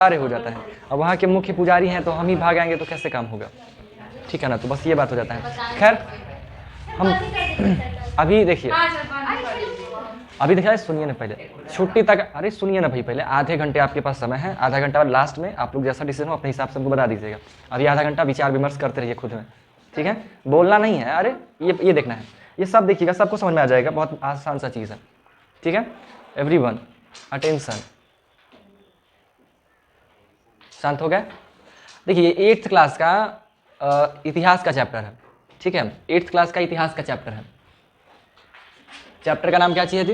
कार्य हो जाता है। अब वहाँ के मुख्य पुजारी हैं तो हम ही भाग आएंगे तो कैसे काम होगा, ठीक है ना। तो बस ये बात हो जाता है। खैर हम अभी देखिए, अभी देखिए सुनिए ना पहले, छुट्टी तक, अरे सुनिए ना भाई, पहले आधे घंटे आपके पास समय है, आधा घंटा बाद लास्ट में आप लोग जैसा डिसीजन हो अपने हिसाब से हमको बता दीजिएगा। अभी आधा घंटा विचार विमर्श करते रहिए खुद में, ठीक है, बोलना नहीं है। अरे ये देखना है, ये सब देखिएगा, सबको समझ में आ जाएगा, बहुत आसान सा चीज़ है, ठीक है। एवरीवन अटेंशन, शांत हो गए। देखिए 8th क्लास का इतिहास का चैप्टर है, ठीक है, 8th क्लास का इतिहास का चैप्टर है। चैप्टर का नाम क्या चाहिए जी?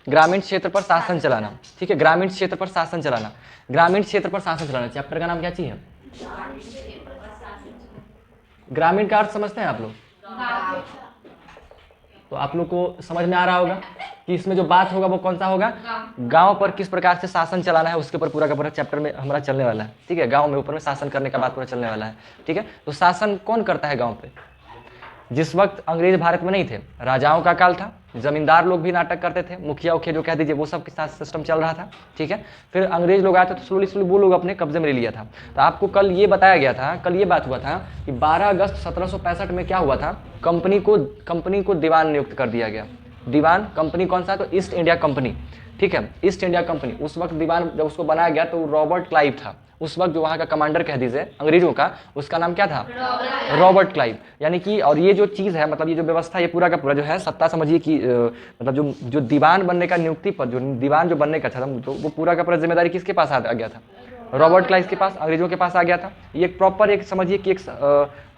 ग्रामीण क्षेत्र पर शासन चलाना, ठीक है, ग्रामीण क्षेत्र पर शासन चलाना, ग्रामीण क्षेत्र पर शासन चलाना। चैप्टर का नाम क्या चाहिए? ग्रामीण का अर्थ समझते हैं आप लोग? तो आप लोग को समझ में आ रहा होगा कि इसमें जो बात होगा वो कौन सा होगा? गांव पर किस प्रकार से शासन चलाना है, उसके ऊपर पूरा का पूरा चैप्टर में हमारा चलने वाला है, ठीक है। गांव में ऊपर में शासन करने का बात पूरा चलने वाला है, ठीक है। तो शासन कौन करता है गांव पे? जिस वक्त अंग्रेज भारत में नहीं थे, राजाओं का काल था, जमींदार लोग भी नाटक करते थे, मुखिया उखिया जो कह दीजिए, वो सब के साथ सिस्टम चल रहा था, ठीक है। फिर अंग्रेज लोग आए थे तो स्लोली स्लोली वो लोग अपने कब्जे में ले लिया था। तो आपको कल ये बताया गया था, कल ये बात हुआ था कि 12 अगस्त 1765 में क्या हुआ था, कंपनी को दीवान नियुक्त कर दिया गया। दीवान कंपनी कौन सा? तो ईस्ट इंडिया कंपनी, ठीक है, ईस्ट इंडिया कंपनी। उस वक्त दीवान जब उसको बनाया गया तो रॉबर्ट क्लाइव था उस वक्त जो वहाँ का कमांडर कह दीजिए अंग्रेजों का, उसका नाम क्या था? Robert Clive. यानी कि, और ये जो चीज़ है, मतलब ये जो व्यवस्था, ये पूरा का पूरा जो है सत्ता, समझिए कि मतलब जो दीवान बनने का नियुक्ति पर, जो दीवान जो बनने का था, तो वो पूरा का पूरा जिम्मेदारी किसके पास आ गया था? रॉबर्ट क्लाइव के पास, अंग्रेजों के पास आ गया था। ये एक प्रॉपर, एक समझिए कि एक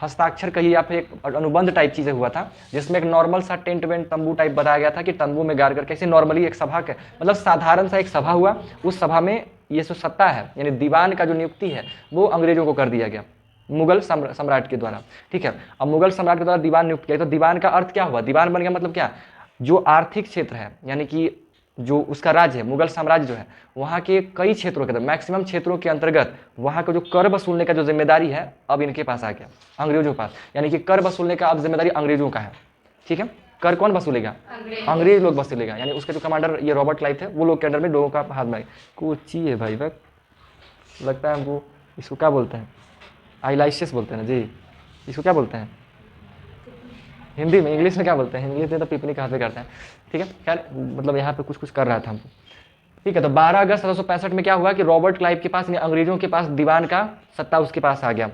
हस्ताक्षर कहिए या फिर एक अनुबंध टाइप चीज़ें हुआ था, जिसमें एक नॉर्मल सा टेंट वेंट तंबू टाइप बताया गया था कि तंबू में गाड़ कर कैसे नॉर्मली एक सभा के, मतलब साधारण सा एक सभा हुआ, उस सभा में ये जो सत्ता है यानी दीवान का जो नियुक्ति है वो अंग्रेजों को कर दिया गया, मुगल सम्राट के द्वारा, ठीक है। अब मुगल सम्राट के द्वारा दीवान नियुक्त किया, तो दीवान का अर्थ क्या हुआ? दीवान बन गया मतलब क्या? जो आर्थिक क्षेत्र है, यानी कि जो उसका राज्य है, मुगल साम्राज्य जो है, वहाँ के कई क्षेत्रों के अंदर, मैक्सिमम क्षेत्रों के अंतर्गत वहाँ का जो कर वसूलने का जो जिम्मेदारी है अब इनके पास आ गया, अंग्रेजों के पास। यानी कि कर वसूलने का अब जिम्मेदारी अंग्रेजों का है, ठीक है। कर कौन वसूलेगा? अंग्रेज लोग वसूलेगा। यानी उसके जो कमांडर ये रॉबर्ट क्लाइव थे, वो लोग के अंडर में लोगों का हाथ में कोची है भाई, लगता है हमको, इसको क्या बोलते हैं? आईलाइसिस बोलते हैं ना जी, इसको क्या बोलते हैं हिंदी में? इंग्लिश में क्या बोलते हैं? इंग्लिश में तो पिपनी का हाथ पे करते हैं, ठीक है। खैर मतलब यहाँ पे कुछ कर रहा था हमको, ठीक है। तो 12 अगस्त 1765 में क्या हुआ कि रॉबर्ट क्लाइव के पास, अंग्रेजों के पास दीवान का सत्ता उसके पास आ गया।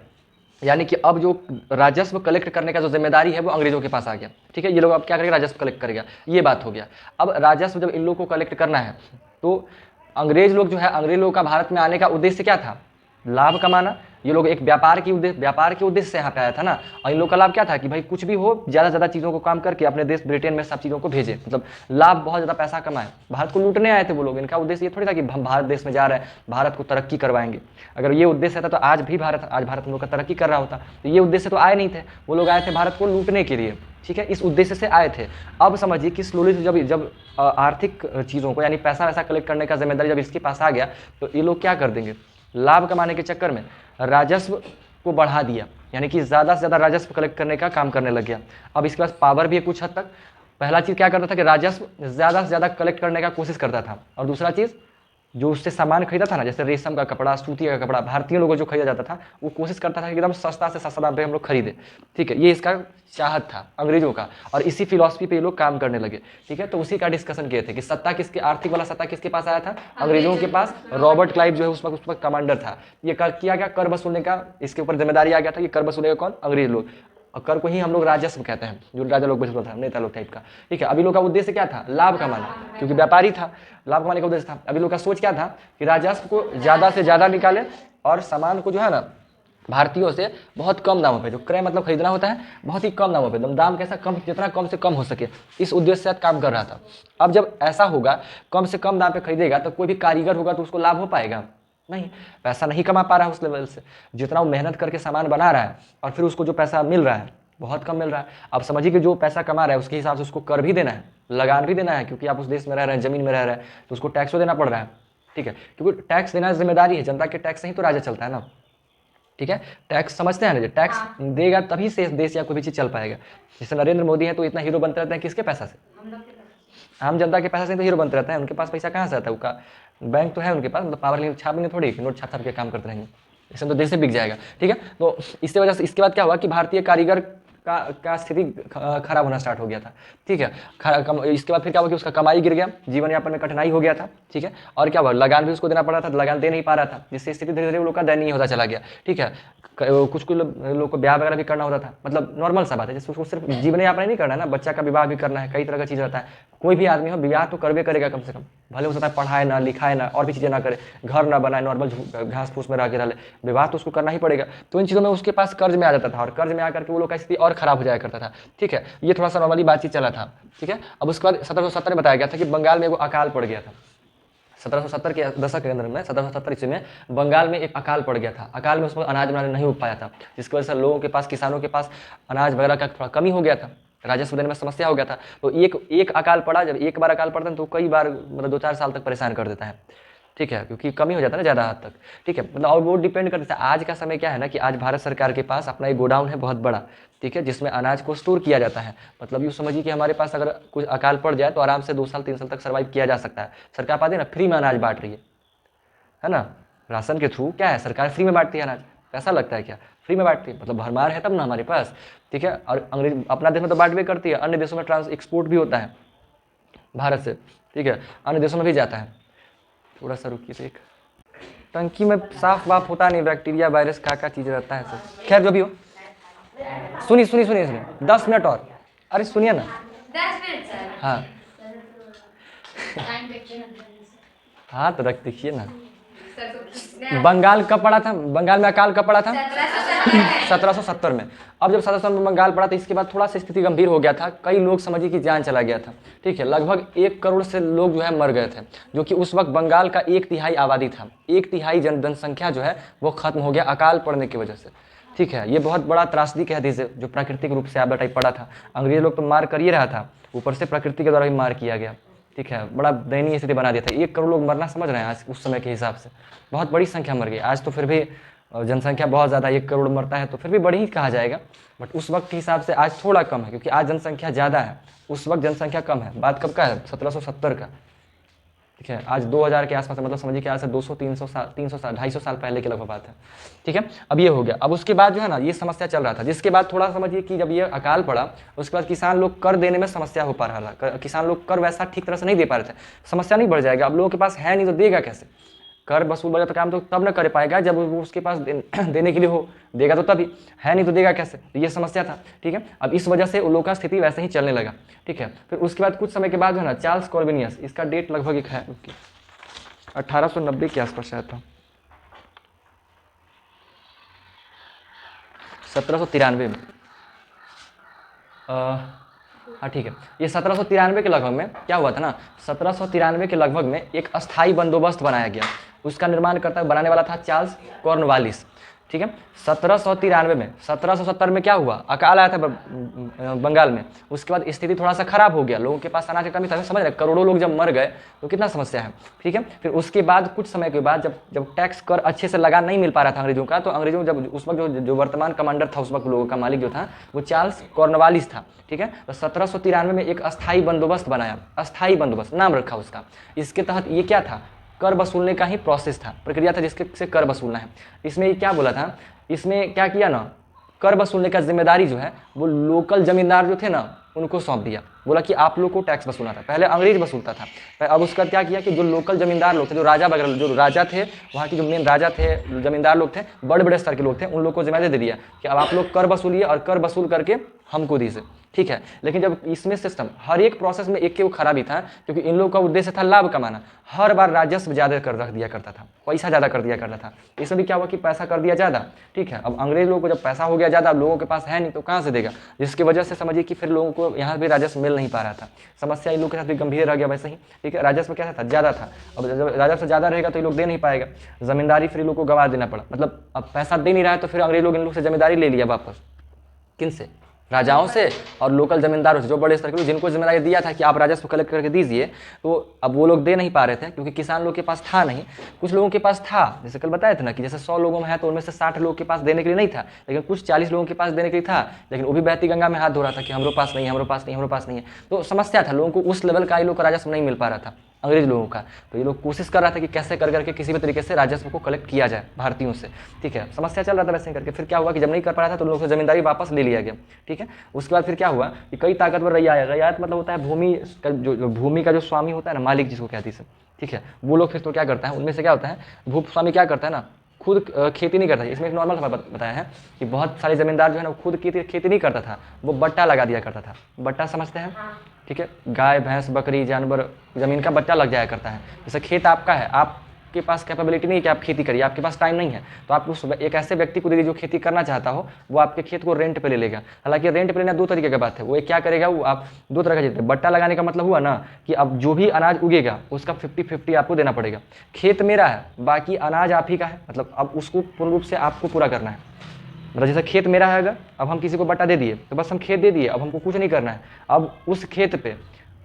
यानी कि अब जो राजस्व कलेक्ट करने का जो जिम्मेदारी है वो अंग्रेजों के पास आ गया, ठीक है। ये लोग अब क्या करेंगे? राजस्व कलेक्ट करेगा, ये बात हो गया। अब राजस्व जब इन लोगों को कलेक्ट करना है तो अंग्रेज लोग जो है, अंग्रेज लोग का भारत में आने का उद्देश्य क्या था? लाभ कमाना। ये लोग एक व्यापार के उद्देश्य से यहाँ पे आया था ना। और इन लोग का लाभ क्या था कि भाई कुछ भी हो, ज़्यादा से ज़्यादा चीज़ों को काम करके अपने देश ब्रिटेन में सब चीज़ों को भेजे, मतलब लाभ, बहुत ज़्यादा पैसा कमाए। भारत को लूटने आए थे वो लोग। इनका उद्देश्य ये थोड़ी था कि हम भारत देश में जा रहे हैं, भारत को तरक्की करवाएंगे। अगर ये उद्देश्य था तो आज भारत हम लोग का तरक्की कर रहा होता। तो ये उद्देश्य तो आए नहीं थे, वो लोग आए थे भारत को लूटने के लिए, ठीक है, इस उद्देश्य से आए थे। अब समझिए कि स्लोली से जब आर्थिक चीज़ों को, यानी पैसा वैसा कलेक्ट करने का जिम्मेदारी जब इसके पास आ गया, तो ये लोग क्या कर देंगे? लाभ कमाने के चक्कर में राजस्व को बढ़ा दिया, यानी कि ज़्यादा से ज़्यादा राजस्व कलेक्ट करने का काम करने लग गया। अब इसके पास पावर भी है कुछ हद तक। पहला चीज़ क्या करता था कि राजस्व ज़्यादा से ज़्यादा कलेक्ट करने का कोशिश करता था, और दूसरा चीज़ जो उससे सामान खरीदा था ना, जैसे रेशम का कपड़ा, सूती का कपड़ा, भारतीय लोगों को जो खरीदा जाता था, वो कोशिश करता था कि एकदम सस्ता से सस्ता दाम पे हम लोग खरीदे, ठीक है। ये इसका चाहत था अंग्रेजों का, और इसी फिलॉसफी पे ये लोग काम करने लगे, ठीक है। तो उसी का डिस्कशन किए थे कि सत्ता किसके, आर्थिक वाला सत्ता किसके पास आया था? अंग्रेजों के पास। रॉबर्ट क्लाइव जो है उस वक्त कमांडर था। ये किया गया, कर वसूलने का इसके ऊपर जिम्मेदारी आ गया था कि कर वसूलेगा कौन? अंग्रेज लोग। और कर को ही हम लोग राजस्व कहते हैं, जो राजा लोग वसूलता था, नेता लोग टाइप का, ठीक है। अभी लोग का उद्देश्य क्या था? लाभ कमाना, क्योंकि व्यापारी था, लाभ कमाने का उद्देश्य था। अभी लोग का सोच क्या था कि राजस्व को ज़्यादा से ज़्यादा निकाले और सामान को जो है ना भारतीयों से बहुत कम दामों पे, जो क्रय मतलब खरीदना होता है, बहुत ही कम दामों पे, दाम कैसा कम, जितना कम से कम हो सके, इस उद्देश्य से काम कर रहा था। अब जब ऐसा होगा, कम से कम दाम पे खरीदेगा, तो कोई भी कारीगर होगा तो उसको लाभ हो पाएगा? नहीं, पैसा नहीं कमा पा रहा है उस लेवल से, जितना वो मेहनत करके सामान बना रहा है, और फिर उसको जो पैसा मिल रहा है बहुत कम मिल रहा है। अब समझिए कि जो पैसा कमा रहा है उसके हिसाब से उसको कर भी देना है, लगान भी देना है, क्योंकि आप उस देश में रह रहे हैं, जमीन में रह रहे हैं, तो उसको टैक्स देना पड़ रहा है, ठीक है। क्योंकि टैक्स देना जिम्मेदारी है, जनता के टैक्स से ही तो राज्य चलता है ना, ठीक है। टैक्स समझते हैं ना, टैक्स देगा तभी से देश या कोई भी चीज़ चल पाएगा। जैसे नरेंद्र मोदी है तो इतना हीरो बनते रहते हैं, किसके पैसा से? आम जनता के पैसा से तो हीरो बनते रहते हैं, उनके पास पैसा कहाँ से आता है? उनका बैंक तो है उनके पास, मतलब पावर, लेकिन छापेंगे थोड़ी कि नोट छाप छाप के काम करते रहेंगे, इसमें तो देश से बिक जाएगा। ठीक है, तो इससे वजह से इसके बाद क्या हुआ कि भारतीय कारीगर का स्थिति खराब होना स्टार्ट हो गया था। ठीक है, इसके बाद फिर क्या हुआ कि उसका कमाई गिर गया, जीवन यापन में कठिनाई हो गया था। ठीक है, और क्या हुआ, लगान भी उसको देना पड़ा था, लगान दे नहीं पा रहा था, जिससे स्थिति धीरे धीरे वो लोग का दयनीय होता चला गया। ठीक है, कुछ कुछ लोग को ब्याह वगैरह भी करना होता था, मतलब नॉर्मल सा बात है, जैसे उसको सिर्फ जीवन यापन नहीं करना है ना, बच्चा का विवाह भी करना है, कई तरह का चीज़ रहता है। कोई भी आदमी हो विवाह तो करवे करेगा कम से कम, भले हो सकता है पढ़ाए ना लिखाए ना और भी चीज़ें ना करे, घर ना बनाए, नॉर्मल घास फूस में रह के रह ले, विवाह तो उसको करना ही पड़ेगा। तो इन चीज़ों में उसके पास कर्ज में आ जाता था, और कर्ज में आकर के वो लोग का स्थिति और खराब हो जाया करता था। ठीक है, ये थोड़ा सा नॉर्मली बातचीत चला था। ठीक है, अब उसके बाद 1770 में बताया गया था कि बंगाल में वो अकाल पड़ गया था। 1770 के दशक के अंदर में, 1770 ईस्वी में बंगाल में एक अकाल पड़ गया था। अकाल में उसमें अनाज बनाने नहीं हो पाया था, जिसकी वजह से लोगों के पास, किसानों के पास अनाज वगैरह का थोड़ा कमी हो गया था, राजस्व देने में समस्या हो गया था। तो एक अकाल पड़ा, जब एक बार अकाल पड़ता है तो कई बार मतलब 2-4 साल तक परेशान कर देता है। ठीक है, क्योंकि कमी हो जाता है ना ज़्यादा हद तक। ठीक है, मतलब और वो डिपेंड करता है, आज का समय क्या है ना कि आज भारत सरकार के पास अपना एक गोडाउन है बहुत बड़ा। ठीक है, जिसमें अनाज को स्टोर किया जाता है, मतलब यूँ समझिए कि हमारे पास अगर कुछ अकाल पड़ जाए तो आराम से 2 साल 3 साल तक सर्वाइव किया जा सकता है। सरकार पाती है ना, फ्री में अनाज बांट रही है ना, राशन के थ्रू क्या है, सरकार फ्री में बांटती है अनाज, पैसा लगता है क्या, फ्री में बांटती है, मतलब भरमार है तब ना हमारे पास। ठीक है, और अंग्रेज अपना देश में तो बांटवे करती है, अन्य देशों में एक्सपोर्ट भी होता है भारत से। ठीक है, अन्य देशों में भी जाता है। थोड़ा सा रुकिए, तो एक टंकी में साफ वाफ होता नहीं, बैक्टीरिया वायरस का चीज़ रहता है सब। खैर जो भी हो, सुनिए सुनिए सुनिए सुनिए, 10 मिनट और, अरे सुनिए ना। 10 मिनट सर। हाँ हाँ, तो रख देखिए ना। बंगाल कब पड़ा था, बंगाल में अकाल कब पड़ा था, 1770 में। अब जब 1770 में बंगाल पड़ा तो इसके बाद थोड़ा सा स्थिति गंभीर हो गया था, कई लोग समझिए कि जान चला गया था। ठीक है, लगभग 1 करोड़ से लोग जो है मर गए थे, जो कि उस वक्त बंगाल का 1/3 आबादी था, 1/3 जनसंख्या जो है वो खत्म हो गया अकाल पड़ने की वजह से। ठीक है, ये बहुत बड़ा त्रासदी कह दीजिए, जो प्राकृतिक रूप से आपदा टाइप पड़ा था। अंग्रेज लोग तो मार कर ही रहा था, ऊपर से प्रकृति के द्वारा भी मार किया गया। ठीक है, बड़ा दयनीय स्थिति बना दिया था। 1 करोड़ लोग मरना समझ रहे हैं आज उस समय के हिसाब से, बहुत बड़ी संख्या मर गई। आज तो फिर भी जनसंख्या बहुत ज़्यादा, 1 करोड़ मरता है तो फिर भी बड़ी ही कहा जाएगा, बट उस वक्त के हिसाब से आज थोड़ा कम है, क्योंकि आज जनसंख्या ज़्यादा है, उस वक्त जनसंख्या कम है। बात कब का है, 1770 का। ठीक है, आज 2000 के आसपास, मतलब समझिए कि आज से 200-300 साल, 300 साल, 250 साल पहले की लगभग बात है। ठीक है, अब ये हो गया। अब उसके बाद जो है ना ये समस्या चल रहा था, जिसके बाद थोड़ा समझिए कि जब ये अकाल पड़ा उसके बाद किसान लोग कर देने में समस्या हो पा रहा था, किसान लोग कर वैसा ठीक तरह से नहीं दे पा रहे थे। समस्या नहीं बढ़ जाएगा, अब लोगों के पास है नहीं तो देगा कैसे, कर वसूल वाला तो काम तो तब न कर पाएगा जब वो उसके पास देने के लिए हो, देगा तो तभी, है नहीं तो देगा कैसे, तो ये समस्या था। ठीक है, अब इस वजह से उन लोगों का स्थिति वैसे ही चलने लगा। ठीक है, फिर उसके बाद कुछ समय के बाद जो है ना चार्ल्स कॉर्विनियस, इसका डेट लगभग एक है 1890 के आसपास आया था, 1793 में। हाँ ठीक है, ये 1793 के लगभग में क्या हुआ था ना, 1793 के लगभग में एक अस्थाई बंदोबस्त बनाया गया। उसका निर्माण करता बनाने वाला था चार्ल्स कॉर्नवालिस। ठीक है, 1793 में, 1770 में क्या हुआ, अकाल आया था बंगाल में। उसके बाद स्थिति थोड़ा सा खराब हो गया, लोगों के पास अनाज की कमी था, समझ रहे, करोड़ों लोग जब मर गए तो कितना समस्या है। ठीक है, फिर उसके बाद कुछ समय के बाद जब टैक्स कर अच्छे से लगा नहीं मिल पा रहा था अंग्रेजों का, तो अंग्रेजों जब उस वक्त जो वर्तमान कमांडर था, उस वक्त लोगों का मालिक जो था वो चार्ल्स कॉर्नवालिस था। ठीक है, तो 1793 में एक अस्थाई बंदोबस्त बनाया, अस्थाई बंदोबस्त नाम रखा उसका। इसके तहत ये क्या था, कर वसूलने का ही प्रोसेस था, प्रक्रिया था जिसके से कर वसूलना है। इसमें ये क्या बोला था, इसमें क्या किया ना, कर वसूलने का जिम्मेदारी जो है वो लोकल जमींदार जो थे ना उनको सौंप दिया। बोला कि आप लोग को टैक्स वसूलना था, पहले अंग्रेज वसूलता था, अब उसका क्या किया कि जो लोकल जमींदार लोग थे, जो राजा वगैरह, जो राजा थे वहाँ के, जो मेन राजा थे, जमींदार लोग थे, बड़े बड़े स्तर के लोग थे, उन लोग को जिम्मेदारी दे दिया कि अब आप लोग कर वसूलिए और कर वसूल करके हमको दीजिए। ठीक है, लेकिन जब इसमें सिस्टम, हर एक प्रोसेस में एक के वो खराबी था, क्योंकि इन लोगों का उद्देश्य था लाभ कमाना, हर बार राजस्व ज़्यादा कर रख दिया करता था, पैसा ज़्यादा कर दिया करता था। इसमें भी क्या हुआ कि पैसा कर दिया ज़्यादा। ठीक है, अब अंग्रेज लोगों को जब पैसा हो गया ज़्यादा, लोगों के पास है नहीं तो कहाँ से देगा, जिसकी वजह से समझिए कि फिर लोगों को यहाँ भी राजस्व मिल नहीं पा रहा था। समस्या इन लोगों के साथ भी गंभीर रह गया वैसे ही। ठीक है, राजस्व क्या था, ज़्यादा था, अब जब राजस्व ज़्यादा रहेगा तो ये लोग दे नहीं पाएगा, जमींदारी फिर लोग को गंवा देना पड़ा, मतलब अब पैसा दे नहीं रहा है तो फिर अंग्रेज लोग इन लोग से जमींदारी ले लिया वापस। किन से, राजाओं से और लोकल जमींदारों से, जो बड़े स्तर के लोग जिनको जिम्मेदारी दिया था कि आप राजस्व कलेक्ट करके दीजिए, तो अब वो लोग दे नहीं पा रहे थे, क्योंकि किसान लोग के पास था नहीं। कुछ लोगों के पास था, जैसे कल बताया था ना कि जैसे 100 लोगों में है तो उनमें से 60 लोगों के पास देने के लिए नहीं था, लेकिन कुछ 40 लोगों के पास देने के लिए था, लेकिन वो भी बहती गंगा में हाथ धो रहा था कि हमारे पास नहीं है, हमारे पास नहीं है, हमारे पास नहीं है। तो समस्या था, लोगों को उस लेवल का लोग का राजस्व नहीं मिल पा रहा था। अंग्रेज लोगों का। तो ये लोग कोशिश कर रहा था कि कैसे कर करके किसी भी तरीके से राजस्व को कलेक्ट किया जाए भारतीयों से, ठीक है। समस्या चल रहा था वैसे ही करके। फिर क्या हुआ कि जब नहीं कर पा रहा था तो लोगों से जमींदारी वापस ले लिया गया, ठीक है। उसके बाद फिर क्या हुआ कि कई ताकतवर रैयत, रैयत मतलब होता है भूमि का, जो भूमि का जो स्वामी होता है ना, मालिक जिसको कहती है, ठीक है, वो लोग फिर तो क्या करता है, उनमें से क्या होता है, भूस्वामी क्या करता है ना, खुद खेती नहीं करता है। इसमें एक नॉर्मल सा बताया है कि बहुत सारे जमींदार जो है ना, खुद खेती नहीं करता था, वो बट्टा लगा दिया करता था। बट्टा समझते हैं, ठीक है, गाय भैंस बकरी जानवर ज़मीन का बट्टा लग जाया करता है। जैसे खेत आपका है, आपके पास कैपेबिलिटी नहीं है कि आप खेती करिए, आपके पास टाइम नहीं है, तो आप उस एक ऐसे व्यक्ति को दे दीजिए जो खेती करना चाहता हो, वो आपके खेत को रेंट पे ले लेगा। हालांकि रेंट पे लेना दो तरीके की बात है, वो एक क्या करेगा, वो आप दो तरह का देते हैं। बट्टा लगाने का मतलब हुआ ना कि अब जो भी अनाज उगेगा उसका 50-50 आपको देना पड़ेगा। खेत मेरा है, बाकी अनाज आप ही का है, मतलब अब उसको पूर्ण रूप से आपको पूरा करना है। मतलब जैसे खेत मेरा है, अगर अब हम किसी को बट्टा दे दिए तो बस हम खेत दे दिए, अब हमको कुछ नहीं करना है। अब उस खेत पे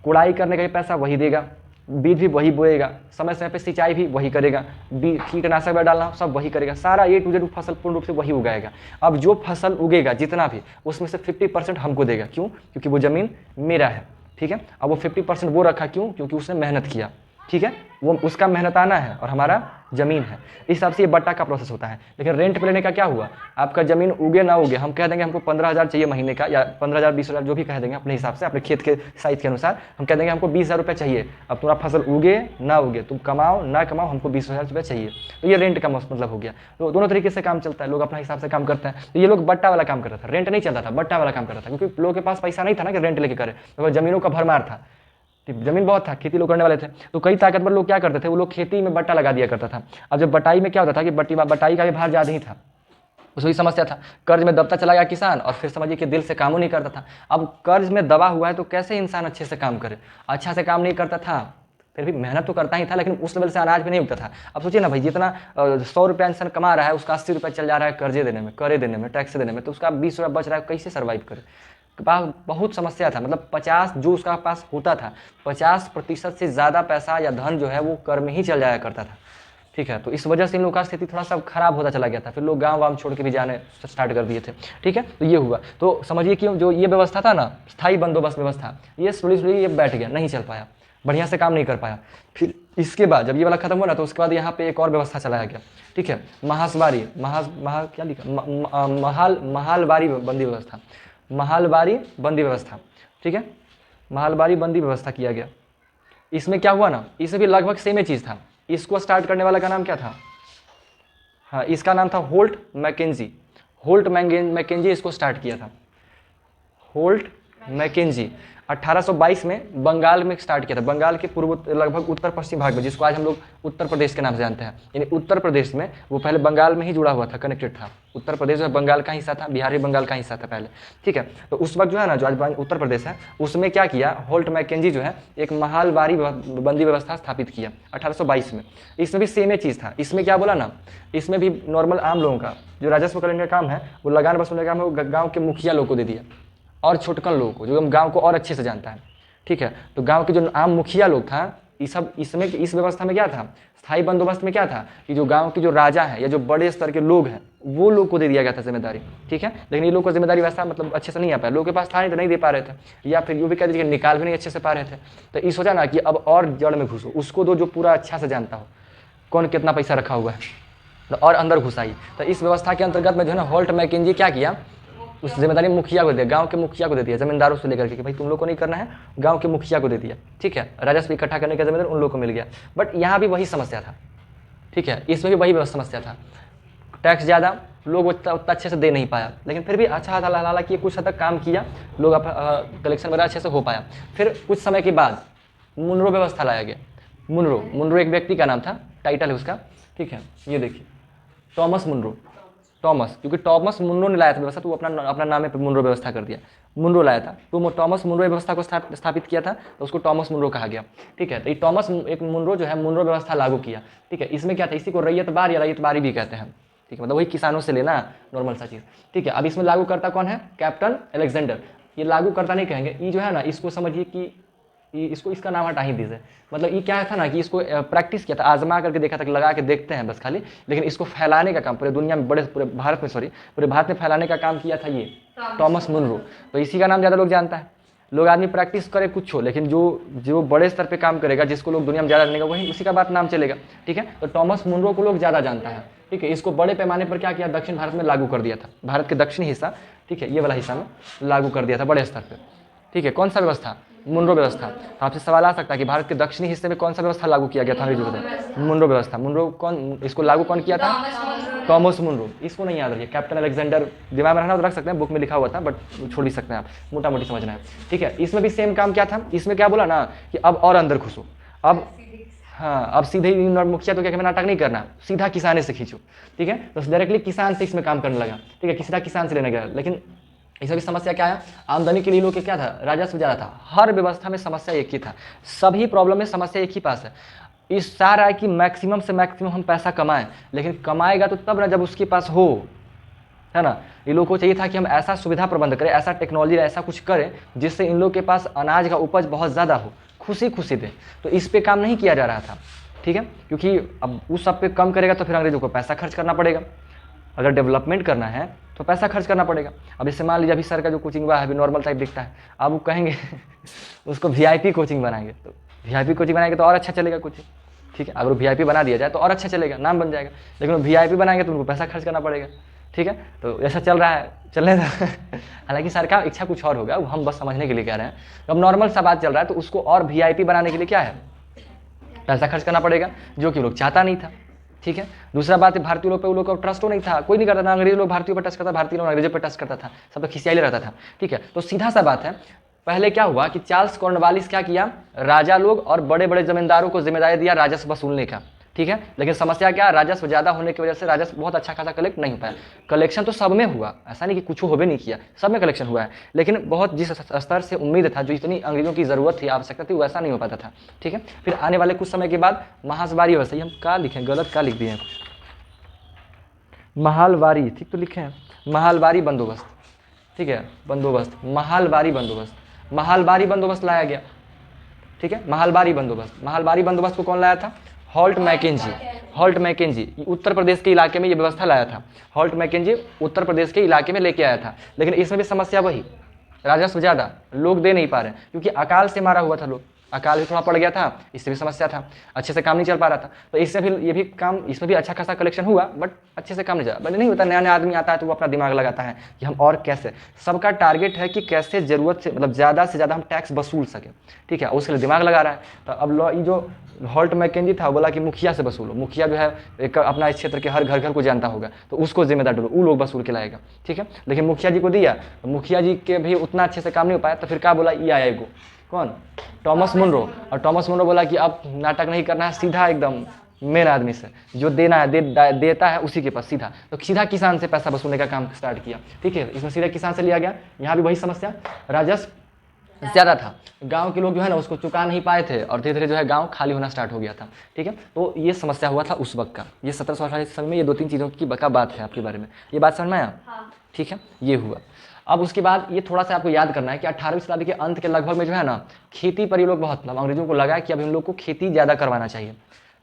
कुड़ाई करने का भी पैसा वही देगा, बीज भी वही बोएगा, समय समय पे सिंचाई भी वही करेगा, कीटनाशक वगैरह डालना सब वही करेगा, सारा A to Z फसल पूर्ण रूप से वही उगाएगा। अब जो फसल उगेगा जितना भी, उसमें से 50% हमको देगा। क्यों? क्योंकि वो ज़मीन मेरा है, ठीक है। अब वो 50% वो रखा क्यों? क्योंकि उसने मेहनत किया, ठीक है, वो उसका मेहनताना है और हमारा ज़मीन है। इस हिसाब से ये बट्टा का प्रोसेस होता है। लेकिन रेंट पे लेने का क्या हुआ, आपका ज़मीन उगे ना उगे, हम कह देंगे हमको 15,000 चाहिए महीने का, या 15,000 20,000 जो भी कह देंगे अपने हिसाब से, अपने खेत के साइज के अनुसार हम कह देंगे हमको 20,000 रुपये चाहिए। अब तुम्हारा फसल उगे ना उगे, तुम कमाओ ना कमाओ, हमको 20,000 रुपये चाहिए। तो ये रेंट का मतलब हो गया। तो दोनों तरीके से काम चलता है, लोग अपने हिसाब से काम करते हैं। तो ये लोग बट्टा वाला काम करता था, रेंट नहीं चलता था, बट्टा वाला काम करता था, क्योंकि लोगों के पास पैसा नहीं था ना कि रेंट लेके करे, तो ज़मीनों का भरमार था, जमीन बहुत था, खेती लोग करने वाले थे। तो कई ताकतवर लोग क्या करते थे, वो लोग खेती में बट्टा लगा दिया करता था। अब जब बटाई में क्या होता था कि बटाई का भी भार ज़्यादा ही था, उसकी समस्या था। कर्ज में दबता चला गया किसान, और फिर समझिए कि दिल से काम नहीं करता था। अब कर्ज में दबा हुआ है तो कैसे इंसान अच्छे से काम करे, अच्छा से काम नहीं करता था, फिर भी मेहनत तो करता ही था, लेकिन उस लेवल से अनाज भी नहीं उगता था। अब सोचिए ना भाई, जितना 100 रुपया इंसान कमा रहा है, उसका 80 रुपया चल जा रहा है कर्जे देने में, करे देने में, टैक्स देने में, तो उसका 20 रुपया बच रहा है, कैसे सर्वाइव करे। बहुत समस्या था। मतलब 50 जो उसका पास होता था, 50% से ज़्यादा पैसा या धन जो है वो कर में ही चल जाया करता था, ठीक है। तो इस वजह से इन लोगों का स्थिति थोड़ा सा खराब होता चला गया था। फिर लोग गांव वाम छोड़ के भी जाने स्टार्ट कर दिए थे, ठीक है। तो ये हुआ। तो समझिए कि जो ये व्यवस्था था ना, स्थायी बंदोबस्त व्यवस्था, ये स्लोली ये बैठ गया, नहीं चल पाया, बढ़िया से काम नहीं कर पाया। फिर इसके बाद जब ये वाला खत्म हुआ ना, तो उसके बाद यहाँ पे एक और व्यवस्था चलाया गया, ठीक है, महासवारी क्या लिखा, महालवारी बंदी व्यवस्था, महालवारी बंदी व्यवस्था, ठीक है, महालवारी बंदी व्यवस्था किया गया। इसमें क्या हुआ ना, इसमें भी लगभग सेम ही चीज़ था। इसको स्टार्ट करने वाला का नाम क्या था, हाँ, इसका नाम था होल्ट मैकेंजी। होल्ट मैकेंजी इसको स्टार्ट किया था, होल्ट मैकेंजी 1822 में बंगाल में स्टार्ट किया था। बंगाल के पूर्व लगभग उत्तर पश्चिम भाग में, जिसको आज हम लोग उत्तर प्रदेश के नाम से जानते हैं, यानी उत्तर प्रदेश में, वो पहले बंगाल में ही जुड़ा हुआ था, कनेक्टेड था। उत्तर प्रदेश जो है बंगाल का हिस्सा था, बिहार भी बंगाल का हिस्सा था पहले, ठीक है। तो उस वक्त जो है ना, जो आज उत्तर प्रदेश है, उसमें क्या किया, होल्ट मैकेंजी जो है एक महालवारी बंदी व्यवस्था स्थापित किया 1822 में। इसमें भी सेम ही चीज़ था। इसमें क्या बोला ना, इसमें भी नॉर्मल आम लोगों का जो राजस्व कलेक्शन का काम है, वो लगान वसूलने का काम है, वो गाँव के मुखिया लोग को दे दिया, और छोटकन लोगों को, जो हम गांव को और अच्छे से जानता है, ठीक है। तो गांव के जो आम मुखिया लोग था, ये सब इसमें, इस व्यवस्था में क्या था, स्थायी बंदोबस्त में क्या था कि जो गांव के जो राजा हैं या जो बड़े स्तर के लोग हैं, वो लोग को दे दिया गया था जिम्मेदारी, ठीक है। लेकिन ये लोग को जिम्मेदारी वैसा मतलब अच्छे से नहीं आ पाया, लोगों के पास था नहीं तो नहीं दे पा रहे थे, या फिर यूँ भी कह दीजिए निकाल भी नहीं अच्छे से पा रहे थे। तो ये सोचा ना कि अब और जड़ में घुसो, उसको दो जो पूरा अच्छा से जानता हो कौन कितना पैसा रखा हुआ है, तो और अंदर घुसाई। तो इस व्यवस्था के अंतर्गत में जो है ना, होल्ट मैकेंजी क्या किया, उस जिम्मेदारी मुखिया को दे दिया, गांव के मुखिया को दे दिया, जमींदारों से लेकर के कि भाई तुम लोग को नहीं करना है, गांव के मुखिया को दे दिया, ठीक है। राजस्व इकट्ठा करने का जिम्मेदारी उन लोगों को मिल गया। बट यहाँ भी वही समस्या था, ठीक है, इसमें भी वही समस्या था, टैक्स ज़्यादा, लोग उतना अच्छे से दे नहीं पाया। लेकिन फिर भी अच्छा था, हालांकि कुछ हद तक काम किया, लोग कलेक्शन वगैरह अच्छे से हो पाया। फिर कुछ समय के बाद मुनरो व्यवस्था लाया गया। मुनरो एक व्यक्ति का नाम था, टाइटल है उसका, ठीक है, ये देखिए, टॉमस मुनरो, टॉमस, क्योंकि टॉमस मुनरो ने लाया था व्यवस्था, तो वो अपना नाम पे मुनरो व्यवस्था कर दिया, मुनरो लाया था, तो टॉमस मुनरो व्यवस्था को स्थापित किया था, तो उसको टॉमस मुनरो कहा गया, ठीक है। तो ये टॉमस एक मुनरो जो है मुनरो व्यवस्था लागू किया, ठीक है। इसमें क्या था, इसी को रैयतबार या रैयतबारी भी कहते हैं, ठीक है, मतलब वही किसानों से लेना, नॉर्मल सा चीज़, ठीक है। अब इसमें लागू करता कौन है, कैप्टन अलेक्जेंडर। ये लागू करता नहीं कहेंगे, ये जो है ना, इसको समझिए कि इसको इसका नाम हटा ही दीजिए। मतलब ये क्या था ना कि इसको प्रैक्टिस किया था, आजमा करके देखा था कि लगा के देखते हैं बस खाली, लेकिन इसको फैलाने का काम पूरे दुनिया में, पूरे भारत में फैलाने का काम किया था ये टॉमस मुनरो। तो इसी का नाम ज़्यादा लोग जानता है। लोग आदमी प्रैक्टिस करे कुछ हो, लेकिन जो जो बड़े स्तर पे काम करेगा, जिसको लोग दुनिया में ज़्यादा जानेगा, वही उसी का बात नाम चलेगा। ठीक है, तो टॉमस मुनरो को लोग ज़्यादा जानता है। ठीक है, इसको बड़े पैमाने पर क्या किया, दक्षिण भारत में लागू कर दिया था, भारत के दक्षिणी हिस्सा, ठीक है, ये वाला हिस्सा में लागू कर दिया था बड़े स्तर पर। ठीक है, कौन सा व्यवस्था, मुनरो व्यवस्था। आपसे सवाल आ सकता है कि भारत के दक्षिणी हिस्से में कौन सा व्यवस्था लागू किया गया था अंग्रेजों को, मुनरो व्यवस्था। मुनरो कौन, इसको लागू कौन किया था, टॉमस मुनरो। इसको नहीं याद रखिए, कैप्टन अलेक्जेंडर दिमाग में रखना तो रख सकते हैं, बुक में लिखा हुआ था, बट छोड़ भी सकते हैं आप, मोटा मोटी समझना है। ठीक है, इसमें भी सेम काम क्या था, इसमें क्या बोला ना कि अब और अंदर घुसो, अब हाँ, अब सीधे ही मुखिया तो क्या नाटक नहीं करना, सीधा किसाने से खींचो। ठीक है, तो डायरेक्टली किसान से इसमें काम करने लगा। ठीक है, सीधा किसान से लेने गया, लेकिन इसमें भी समस्या क्या है, आमदनी के लिए लोग के क्या था, राजस्व ज़्यादा था। हर व्यवस्था में समस्या एक ही था, सभी प्रॉब्लम में समस्या एक ही पास है। इस चाह रहा है कि मैक्सिमम से मैक्सिमम हम पैसा कमाएं, लेकिन कमाएगा तो तब ना जब उसके पास हो, है ना। ये लोगों को चाहिए था कि हम ऐसा सुविधा प्रबंध करें, ऐसा टेक्नोलॉजी, ऐसा कुछ करें जिससे इन लोग के पास अनाज का उपज बहुत ज़्यादा हो, खुशी खुशी दें। तो इस पे काम नहीं किया जा रहा था। ठीक है, क्योंकि अब उस सब पे कम करेगा तो फिर अंग्रेजों को पैसा खर्च करना पड़ेगा। अगर डेवलपमेंट करना है तो पैसा खर्च करना पड़ेगा। अब इससे मान लीजिए अभी सर का जो कोचिंग हुआ है अभी नॉर्मल टाइप दिखता है, अब वो कहेंगे उसको वीआईपी कोचिंग बनाएंगे, तो वीआईपी कोचिंग बनाएंगे तो और अच्छा चलेगा कोचिंग। ठीक है, अगर वो वीआईपी बना दिया जाए तो और अच्छा चलेगा, नाम बन जाएगा, लेकिन वो वीआईपी बनाएंगे तो उनको पैसा खर्च करना पड़ेगा। ठीक है, तो ऐसा चल रहा है, चलने दो हालांकि सर का इच्छा कुछ और होगा, वो हम बस समझने के लिए कह रहे हैं। अब नॉर्मल सा बात चल रहा है, तो उसको और वीआईपी बनाने के लिए क्या है, पैसा खर्च करना पड़ेगा, जो कि लोग चाहता नहीं था। ठीक है, दूसरा बात है भारतीय लोग पे, वो लोग का ट्रस्ट तो नहीं था, कोई नहीं करता था, अंग्रेज लोग भारतीयों पर टच करता, भारतीय लोग अंग्रेजों पर टच करता था, सब तो खिसियाई रहता था। ठीक है, तो सीधा सा बात है, पहले क्या हुआ कि चार्ल्स कॉर्नवालिस क्या किया, राजा लोग और बड़े बड़े जमींदारों को जिम्मेदारी दिया राजस्व वसूलने का। ठीक है, लेकिन समस्या क्या, राजस्व ज़्यादा होने की वजह से राजस्व बहुत अच्छा खासा कलेक्ट नहीं हो पाया। कलेक्शन तो सब में हुआ, ऐसा नहीं कि कुछ हो भी नहीं किया, सब में कलेक्शन हुआ है, लेकिन बहुत जिस स्तर से उम्मीद था, जो इतनी अंग्रेजों की ज़रूरत थी, आवश्यकता थी, वैसा नहीं हो पाता था। ठीक है, फिर आने वाले कुछ समय के बाद महासवारी व्यवस्था, हम क्या लिखें, गलत क्या लिख दिए हैं, महालवारी, ठीक तो लिखे हैं, महालवारी बंदोबस्त। ठीक है, बंदोबस्त, महालवारी बंदोबस्त, महालवारी बंदोबस्त लाया गया। ठीक है, महालवारी बंदोबस्त, महालवारी बंदोबस्त को कौन लाया था, Holt Mackenzie. Holt Mackenzie Uttar Pradesh के इलाके में ये व्यवस्था लाया था, हॉल्ट मैकेंजी उत्तर प्रदेश के इलाके में लेके आया था। लेकिन इसमें भी समस्या वही, राजस्व ज़्यादा, लोग दे नहीं पा रहे, क्योंकि अकाल से मारा हुआ था लोग, अकाल भी थोड़ा पड़ गया था, इससे भी समस्या था, अच्छे से काम नहीं चल पा रहा था। तो इससे भी ये भी काम, इसमें भी अच्छा खासा कलेक्शन हुआ, बट अच्छे से काम नहीं चला। बट नहीं होता, नया नया आदमी आता है तो वो अपना दिमाग लगाता है कि हम और कैसे, सबका टारगेट है कि कैसे ज़रूरत से मतलब ज़्यादा से ज़्यादा हम टैक्स वसूल सकें। ठीक है, उसके लिए दिमाग लगा रहा है। तो अब ये जो हॉल्ट मैकेंजी था, बोला कि मुखिया से वसूलो, मुखिया जो है एक अपना इस क्षेत्र के हर घर घर को जानता होगा, तो उसको जिम्मेदार डालो, वो लोग वसूल के लाएगा। ठीक है, लेकिन मुखिया जी को दिया, मुखिया जी के भी उतना अच्छे से काम नहीं हो पाया, तो फिर क्या बोला, ये आया को कौन, टॉमस मुनरो। और टॉमस मुनरो बोला कि अब नाटक नहीं करना है, सीधा एकदम मेन आदमी से जो देना है देता है उसी के पास सीधा, तो सीधा किसान से पैसा वसूलने का काम स्टार्ट किया। ठीक है, इसमें सीधा किसान से लिया गया। यहाँ भी वही समस्या, राजस्व ज़्यादा था, गांव के लोग जो है ना उसको चुका नहीं पाए थे, और धीरे धीरे जो है गांव खाली होना स्टार्ट हो गया था। ठीक है, तो ये समस्या हुआ था उस वक्त का। ये 1748 ईस्वी में ये 2-3 चीज़ों की बात है आपके बारे में, ये बात समझ में आया। ठीक है, ये हुआ। अब उसके बाद ये थोड़ा सा आपको याद करना है कि 18वीं शताब्दी के अंत के लगभग में जो है ना, खेती पर ये लोग बहुत, मतलब अंग्रेजों को लगा कि अब इन लोग को खेती ज़्यादा करवाना चाहिए।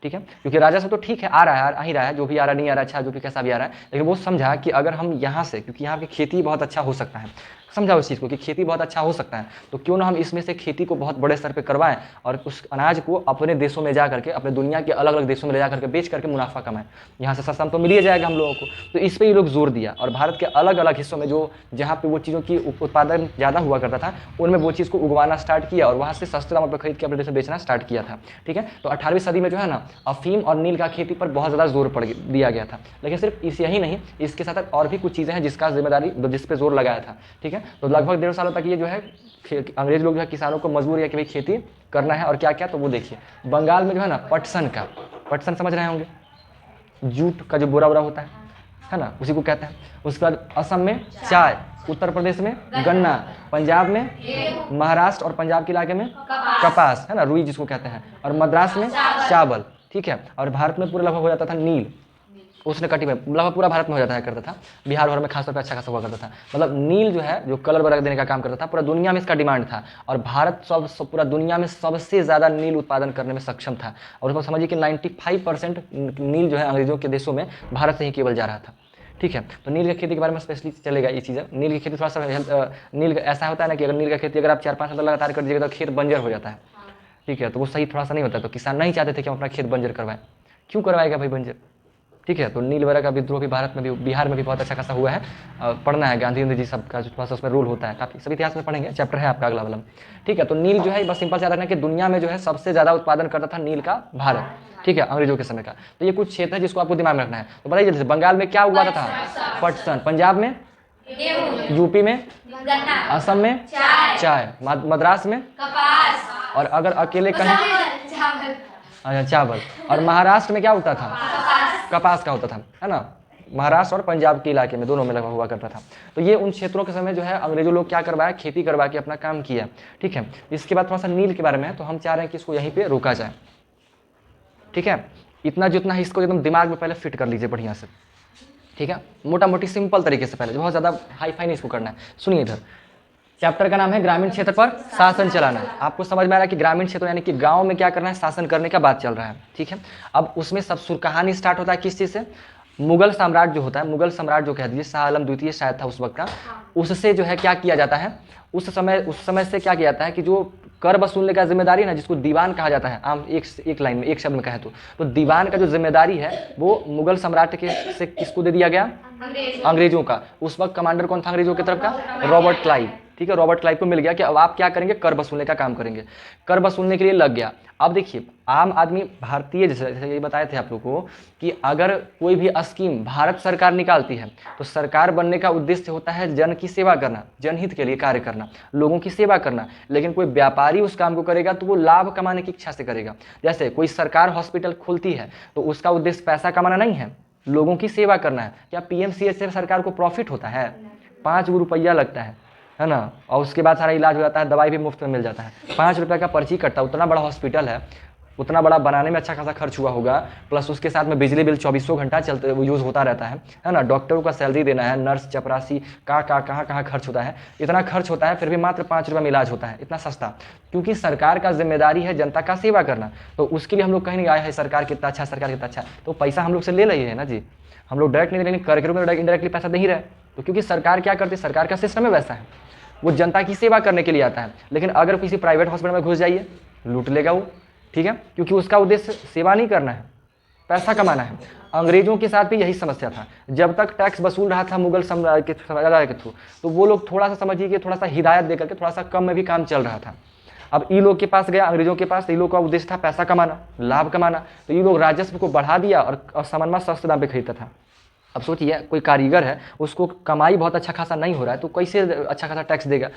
ठीक है, क्योंकि राजस्व तो ठीक है, आ रहा है, आ ही रहा है, जो भी आ रहा नहीं आ रहा अच्छा, जो भी कैसा भी आ रहा है, लेकिन वो समझा कि अगर हम यहाँ से, क्योंकि यहाँ की खेती बहुत अच्छा हो सकता है, समझा उस चीज़ को कि खेती बहुत अच्छा हो सकता है, तो क्यों ना हम इसमें से खेती को बहुत बड़े स्तर पे करवाएं और उस अनाज को अपने देशों में जा करके, अपने दुनिया के अलग अलग देशों में ले जा करके बेच करके मुनाफा कमाएं। यहाँ से सस्ता तो मिल ही जाएगा हम लोगों को। तो इस पर ये लोग जोर दिया, और भारत के अलग अलग हिस्सों में जो जहाँ पे वो चीज़ों की उत्पादन ज़्यादा हुआ करता था, उनमें वो चीज़ को उगवाना स्टार्ट किया और वहाँ से सस्ते दामों पर खरीद के अपने देश में बेचना स्टार्ट किया था। ठीक है, तो 18वीं सदी में जो है ना, अफीम और नील का खेती पर बहुत ज़्यादा जोर दिया गया था। लेकिन सिर्फ इस यही नहीं, इसके साथ और भी कुछ चीज़ें हैं जिसका जिम्मेदारी, जिस पे जोर लगाया था। ठीक है, तो लगभग 1.5 सालों तक ये जो है अंग्रेज लोग जो है किसानों को मजबूर किया कि भाई खेती करना है, और क्या क्या, तो वो देखिए बंगाल में जो है ना पटसन का, पटसन समझ रहे होंगे, जूट का जो बोरा वोरा होता है ना, उसी को कहते हैं। उसके बाद असम में चाय, उत्तर प्रदेश में गन्ना, पंजाब में, महाराष्ट्र और पंजाब के इलाके में कपास, है ना, रुई जिसको कहते हैं, और मद्रास में चावल। ठीक है, और भारत में पूरा लगभग हो जाता था नील, उसने कटी में लगभग पूरा भारत में हो जाता है करता था, बिहार और में खासतौर पर अच्छा खासा हुआ करता था। मतलब नील जो है, जो कलर वगैरह देने का काम करता था, पूरा दुनिया में इसका डिमांड था, और भारत पूरा दुनिया में सबसे ज़्यादा नील उत्पादन करने में सक्षम था। और उसको समझिए कि 95% नील जो है अंग्रेजों के देशों में भारत से ही केवल जा रहा था। ठीक है। तो नील की खेती के बारे में स्पेशली चलेगा ये चीज़ है। नील की खेती थोड़ा सा नील ऐसा होता है ना कि अगर नील का खेती अगर आप 4-5 साल लगातार कर दीजिएगा तो खेत बंजर हो जाता है, ठीक है। तो वो सही थोड़ा सा नहीं होता, तो किसान नहीं चाहते थे कि हम अपना खेत बंजर करवाएं। क्यों करवाएगा भाई बंजर, ठीक है। तो नील वगैरह का विद्रोह भी भारत में भी, बिहार में भी बहुत अच्छा खासा हुआ है। पढ़ना है गांधी जी सबका जो थोड़ा सा उसमें रोल होता है, काफ़ी सब इतिहास में पढ़ेंगे, चैप्टर है आपका अगला वाला, ठीक है। तो नील जो है बस सिंपल से याद रखना कि दुनिया में जो है सबसे ज़्यादा उत्पादन करता था नील का भारत, ठीक है, अंग्रेजों के समय का। तो ये कुछ क्षेत्र है जिसको आपको दिमाग में रखना है। तो बताइए जैसे बंगाल में क्या उगाता था, पटसन, पंजाब में, यूपी में, असम में चाय, मद्रास में, और अगर अकेले कहीं अच्छा चावल, और महाराष्ट्र में क्या होता था, कपास का होता था, है ना। महाराष्ट्र और पंजाब के इलाके में दोनों में लगा हुआ करता था। तो ये उन क्षेत्रों के समय जो है अंग्रेजों लोग क्या करवाया, खेती करवा के अपना काम किया, ठीक है। इसके बाद थोड़ा सा नील के बारे में है, तो हम चाह रहे हैं कि इसको यहीं पे रोका जाए, ठीक है। इतना जितना इसको एकदम दिमाग में पहले फिट कर लीजिए बढ़िया से, ठीक है, मोटा मोटी सिंपल तरीके से, पहले बहुत ज़्यादा हाई फाई नहीं इसको करना है। सुनिए इधर, चैप्टर का नाम है ग्रामीण क्षेत्र पर शासन चलाना। आपको समझ में आ रहा है कि ग्रामीण क्षेत्र यानी कि गांव में क्या करना है, शासन करने का बात चल रहा है, ठीक है। अब उसमें सब कहानी स्टार्ट होता है किस चीज़ से, मुगल सम्राट जो होता है, मुगल सम्राट जो कह दीजिए शाह आलम द्वितीय शायद था उस वक्त का, उससे जो है क्या किया जाता है, उस समय से क्या किया जाता है कि जो कर वसूलने का जिम्मेदारी है ना, जिसको दीवान कहा जाता है, आम एक लाइन में एक शब्द में कहे तो दीवान का जो जिम्मेदारी है वो मुगल सम्राट के से किसको दे दिया गया, अंग्रेजों का। उस वक्त कमांडर कौन था अंग्रेजों की तरफ का, रॉबर्ट क्लाइव, ठीक है। रॉबर्ट क्लाइव को मिल गया कि अब आप क्या करेंगे, कर वसूलने का काम करेंगे। कर वसूलने के लिए लग गया। अब देखिए आम आदमी भारतीय, जैसे ये बताए थे आप लोगों को कि अगर कोई भी स्कीम भारत सरकार निकालती है तो सरकार बनने का उद्देश्य होता है जन की सेवा करना, जनहित के लिए कार्य करना, लोगों की सेवा करना। लेकिन कोई व्यापारी उस काम को करेगा तो वो लाभ कमाने की इच्छा से करेगा। जैसे कोई सरकार हॉस्पिटल खोलती है तो उसका उद्देश्य पैसा कमाना नहीं है, लोगों की सेवा करना है। क्या पीएमसीएच से सरकार को प्रॉफिट होता है, 5 रुपया लगता है ना, और उसके बाद सारा इलाज हो जाता है, दवाई भी मुफ्त में मिल जाता है। 5 रुपये का पर्ची कटता है, उतना बड़ा हॉस्पिटल है, उतना बड़ा बनाने में अच्छा खासा खर्च हुआ होगा, प्लस उसके साथ में बिजली बिल 2400 घंटा चलते वो यूज़ होता रहता है ना। डॉक्टरों का सैलरी देना है, नर्स चपरासी कहाँ खर्च होता है, इतना खर्च होता है, फिर भी मात्र 5 रुपये में इलाज होता है, इतना सस्ता। क्योंकि सरकार का जिम्मेदारी है जनता का सेवा करना, तो उसके लिए हम लोग कहीं नहीं आए हैं सरकार कितना अच्छा, सरकार कितना अच्छा, तो पैसा हम लोग से ले रही है ना जी, हम लोग डायरेक्ट नहीं, लेकिन कर के रूप में इनडायरेक्टली पैसा दे ही रहे। तो क्योंकि सरकार क्या करती है, सरकार का सिस्टम है वैसा है, वो जनता की सेवा करने के लिए आता है। लेकिन अगर किसी प्राइवेट हॉस्पिटल में घुस जाइए, लूट लेगा वो, ठीक है, क्योंकि उसका उद्देश्य सेवा नहीं करना है, पैसा कमाना है। अंग्रेजों के साथ भी यही समस्या था। जब तक टैक्स वसूल रहा था मुगल साम्राज्य के थ्रू, तो वो लोग थोड़ा सा समझिए कि थोड़ा सा हिदायत देकर के थोड़ा सा कम में भी काम चल रहा था। अब ई लोग के पास गया, अंग्रेजों के पास, ई लोग का उद्देश्य था पैसा कमाना, लाभ कमाना, तो ये लोग राजस्व को बढ़ा दिया और सामान सस्ते दाम पे खरीदता था। अब सोचिए कोई कारीगर है, उसको कमाई बहुत अच्छा खासा नहीं हो रहा है, तो कैसे अच्छा खासा टैक्स देगा,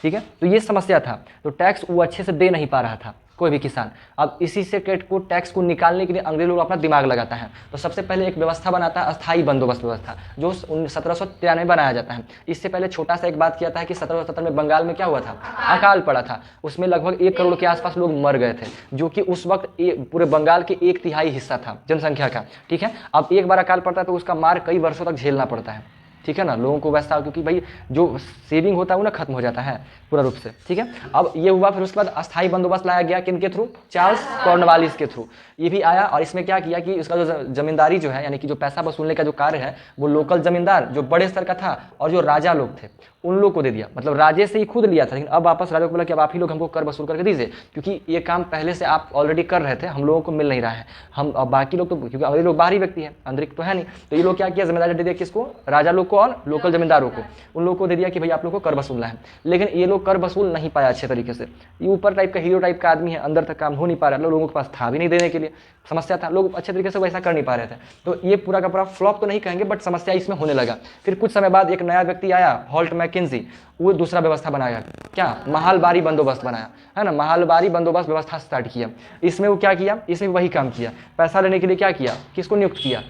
ठीक है। तो ये समस्या था, तो टैक्स वो अच्छे से दे नहीं पा रहा था कोई भी किसान। अब इसी से टैक्स को निकालने के लिए अंग्रेज लोग अपना दिमाग लगाता है। तो सबसे पहले एक व्यवस्था बनाता है, अस्थायी बंदोबस्त व्यवस्था, जो 1793 में बनाया जाता है। इससे पहले छोटा सा एक बात किया था कि 1770 में बंगाल में क्या हुआ था, अकाल पड़ा था, उसमें लगभग 1 करोड़ के आसपास लोग मर गए थे, जो कि उस वक्त पूरे बंगाल के 1/3 हिस्सा था जनसंख्या का, ठीक है। अब एक बार अकाल पड़ता है तो उसका मार कई वर्षों तक झेलना पड़ता है, ठीक है ना, लोगों को वैसा, क्योंकि भाई जो सेविंग होता है वो ना खत्म हो जाता है पूरा रूप से, ठीक है। अब ये हुआ, फिर उसके बाद अस्थायी बंदोबस्त लाया गया किनके थ्रू, चार्ल्स कॉर्नवालिस के थ्रू ये भी आया। और इसमें क्या किया कि उसका जो जमींदारी जो है, यानी कि जो पैसा वसूलने का जो कार्य है, वो लोकल जमींदार जो बड़े स्तर का था और जो राजा लोग थे उन लोग को दे दिया। मतलब राजे से ही खुद लिया था, लेकिन अब वापस राजा को बोला कि अब आप ही लोग हमको कर वसूल करके दीजिए, क्योंकि ये काम पहले से आप ऑलरेडी कर रहे थे, हम लोगों को मिल नहीं रहा है। हम अब बाकी लोग तो, क्योंकि अंग्रेज लोग बाहरी व्यक्ति है, आंतरिक तो है नहीं, तो ये लोग क्या किया, जिम्मेदारी दे दिया किसको, राजा लोग को और लोकल जमींदारों को, उन लोगों को दे दिया कि भाई आप लोग को कर वसूलना है। लेकिन ये लोग कर वसूल नहीं पाया अच्छे तरीके से। ये ऊपर टाइप का हीरो टाइप का आदमी है, अंदर तक काम हो नहीं पा रहा, लोगों के पास था भी नहीं देने के लिए, समस्या था, लोग अच्छे तरीके से वैसा कर नहीं पा रहे थे। तो ये पूरा का पूरा फ्लॉप तो नहीं कहेंगे, बट समस्या इसमें होने लगा। फिर कुछ समय बाद एक नया व्यक्ति आया, हॉल्ट मैकेंजी, वो दूसरा व्यवस्था बनाया, क्या, महलबारी बंदोबस्त बनाया, है ना, महलबारी बंदोबस्त व्यवस्था स्टार्ट किया। इसमें वो क्या किया, इसमें वही काम किया, पैसा लेने के लिए क्या किया, किसको नियुक्त किया,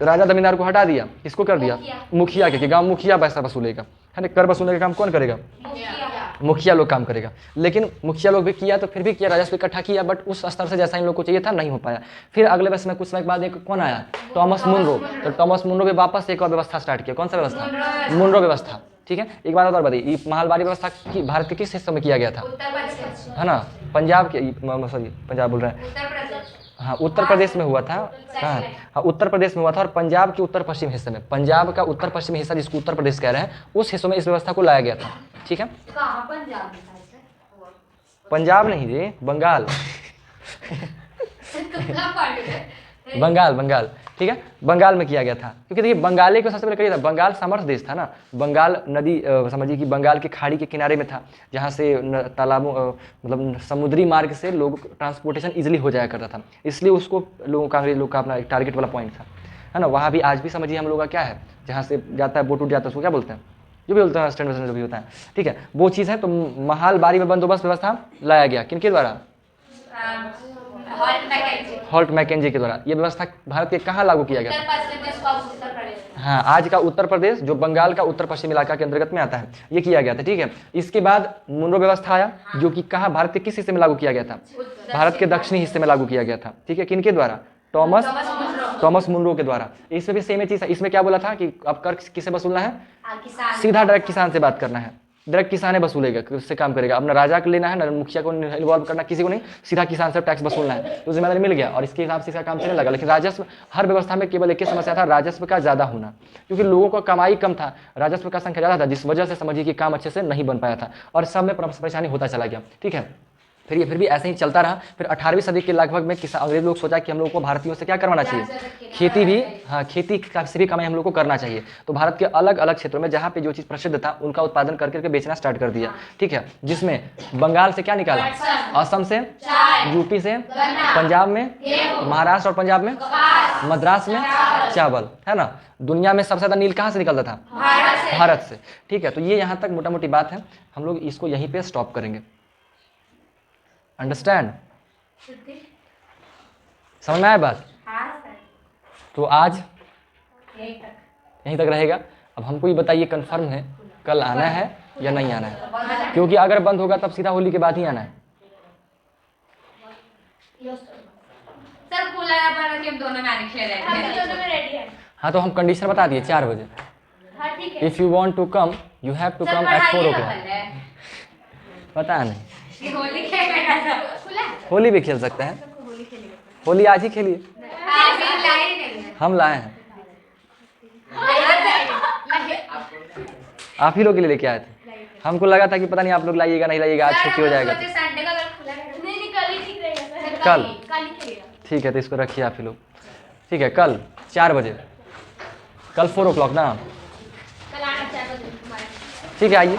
राजा जमींदार को हटा दिया, किसको कर दिया, मुखिया के, कि गाँव मुखिया पैसा वसूलेगा, है ना, कर वसूलने का काम कौन करेगा, मुखिया लोग काम करेगा। लेकिन मुखिया लोग भी किया, तो फिर भी किया, राजस्व इकट्ठा किया, बट उस स्तर से जैसा इन लोग को चाहिए था नहीं हो पाया। फिर अगले वर्ष में कुछ समय के बाद एक कौन आया, टॉमस मुनरो। तो टॉमस मुनरो भी वापस एक और व्यवस्था स्टार्ट किया, कौन सा व्यवस्था, मुनरो व्यवस्था, ठीक है। एक बात और बताइए, महलबारी व्यवस्था की भारत के किस हिस्से में किया गया था, है ना, पंजाब के, सॉरी पंजाब बोल रहे हैं, हाँ उत्तर प्रदेश में हुआ था। कहाँ? हाँ उत्तर प्रदेश में हुआ था और पंजाब के उत्तर पश्चिम हिस्से में, पंजाब का उत्तर पश्चिमी हिस्सा जिसको उत्तर प्रदेश कह रहे हैं, उस हिस्सों में इस व्यवस्था को लाया गया था। ठीक है, कहाँ पंजाब में था इसे? पंजाब नहीं जी, बंगाल। कहाँ पढ़ गए? बंगाल, बंगाल, ठीक है, बंगाल में किया गया था। क्योंकि देखिए बंगाली को सबसे पहले करिए था, बंगाल समर्थ देश था ना, बंगाल नदी समझिए कि बंगाल की खाड़ी के किनारे में था, जहाँ से तालाबों मतलब समुद्री मार्ग से लोग ट्रांसपोर्टेशन इजीली हो जाया करता था, इसलिए उसको लोगों का, अंग्रेज लोग का अपना एक टारगेट वाला पॉइंट था, है ना। वहाँ भी आज भी समझिए हम लोग का क्या है, जहाँ से जाता है बोट उठ जाता है उसको क्या बोलते हैं, जो भी बोलते हैं स्टैंड जो भी होता है, ठीक है, वो चीज़ है। तो महालबारी में बंदोबस्त व्यवस्था लाया गया किनके द्वारा? हॉल्ट मैकेंजी के द्वारा। ये व्यवस्था भारत के कहाँ लागू किया गया था? हाँ आज का उत्तर प्रदेश, जो बंगाल का उत्तर पश्चिम इलाका के अंतर्गत में आता है, ये किया गया था। ठीक है, इसके बाद मुनरो व्यवस्था आया, जो कि कहाँ भारत के किस हिस्से में लागू किया गया था? भारत के दक्षिणी हिस्से में लागू किया गया था। ठीक है, किनके द्वारा? टॉमस मुनरो के द्वारा। इसमें भी सेम चीज है, इसमें क्या बोला था कि अब कर किसे वसूलना है? सीधा डायरेक्ट किसान से बात करना है, डायरेक्ट किसान है वसूलेगा, उससे काम करेगा। अब ना राजा को लेना है, ना मुखिया को इन्वॉल्व करना, किसी को नहीं, सीधा किसान से टैक्स वसूलना है। तो जिम्मेदारी मिल गया और इसके हिसाब से इसका काम चलने लगा। लेकिन राजस्व, हर व्यवस्था में केवल एक ही समस्या था, राजस्व का ज्यादा होना, क्योंकि लोगों का कमाई कम था, राजस्व का संख्या ज्यादा था, जिस वजह से समझिए कि काम अच्छे से नहीं बन पाया था और सब में परेशानी होता चला गया। ठीक है, फिर भी ऐसे ही चलता रहा। फिर 18वीं सदी के लगभग में अंग्रेज लोग सोचा कि हम लोग को भारतीयों से क्या करवाना चाहिए, खेती भी, हाँ खेती से भी कमाई हम लोग को करना चाहिए। तो भारत के अलग अलग क्षेत्रों में जहाँ पे जो चीज़ प्रसिद्ध था उनका उत्पादन करके बेचना स्टार्ट कर दिया। ठीक है, जिसमें बंगाल से क्या निकाला, असम से, यूपी से, पंजाब में, महाराष्ट्र और पंजाब में, मद्रास में चावल, है ना। दुनिया में सबसे ज़्यादा नील कहाँ से निकलता था? भारत से। ठीक है, तो ये यहाँ तक मोटा मोटी बात है, हम लोग इसको यहीं पे स्टॉप करेंगे। अंडरस्टैंड? समझ में आया बात? तो आज यहीं तक रहेगा। अब हमको ये बताइए कंफर्म है कल आना है या नहीं आना है? क्योंकि अगर बंद होगा तब सीधा होली के बाद ही आना है। सर खुला है पर हम दोनों मैच खेल रहे हैं, दोनों में रेडी है। हाँ तो हम कंडीशन बता दिए 4 बजे। हाँ ठीक है। If you want to come you have to come at 4 o'clock। पता नहीं, होली खेलेगा तो खुला है? होली भी खेल सकते हैं, होली आज ही खेलिए। हम लाए हैं, आप ही लोग के लिए लेके आए थे। हमको लगा था कि पता नहीं आप लोग लाइएगा नहीं लाइएगा, आज छुट्टी हो जाएगा। कल ठीक है, तो इसको रखिए आप ही लोग। ठीक है, कल 4 बजे, कल 4 o'clock ना। ठीक है, आइए।